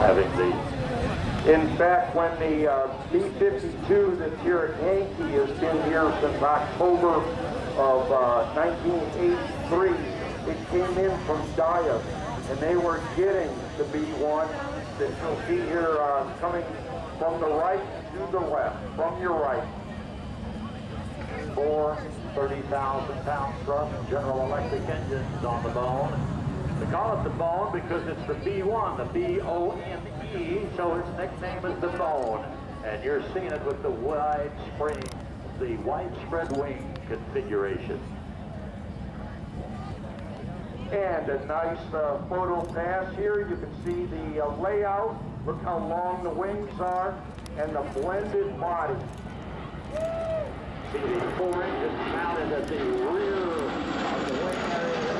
having these. In fact, when the B-52 that's here at Yankee has been here since October of 1983, it came in from Dias, and they were getting the B1 that you'll see here coming from the right to the left, from your right. 4 30,000-pound thrust General Electric engines on the bone. They call it the bone because it's the B1, the B-O-N-E, so its nickname is the bone. And you're seeing it with the widespread wing configuration. And a nice photo pass here. You can see the layout. Look how long the wings are and the blended body. See the 4 engines mounted at the rear of the wing area.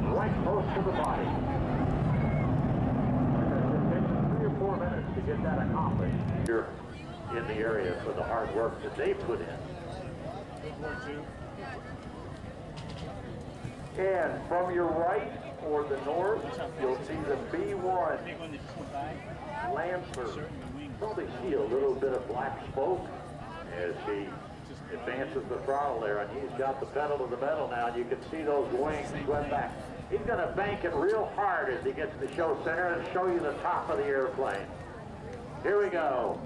Right close to the body. It takes 3 or 4 minutes to get that accomplished. You're in the area for the hard work that they put in. And from your right or the north, you'll see the B1 Lancer. Probably see a little bit of black smoke as he advances the throttle there, and he's got the pedal to the metal now, and you can see those wings swept back. He's going to bank it real hard as he gets to the show center and show you the top of the airplane. Here we go.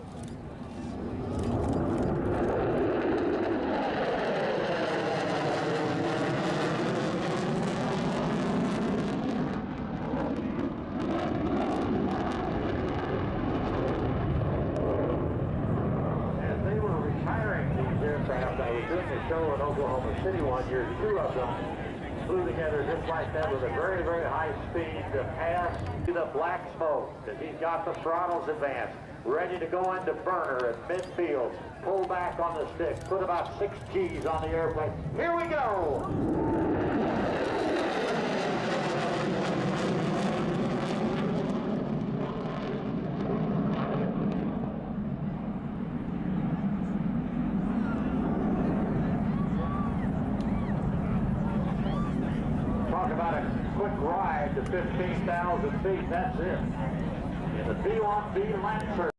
I was doing a show in Oklahoma City one year. 2 of them flew together just like that with a very, very high speed to pass the black smoke. Because he's got the throttles advanced, ready to go into burner at midfield. Pull back on the stick, put about 6 Gs on the airplane. Here we go! Talk about a quick ride to 15,000 feet, that's it. In the B1-B Lancer.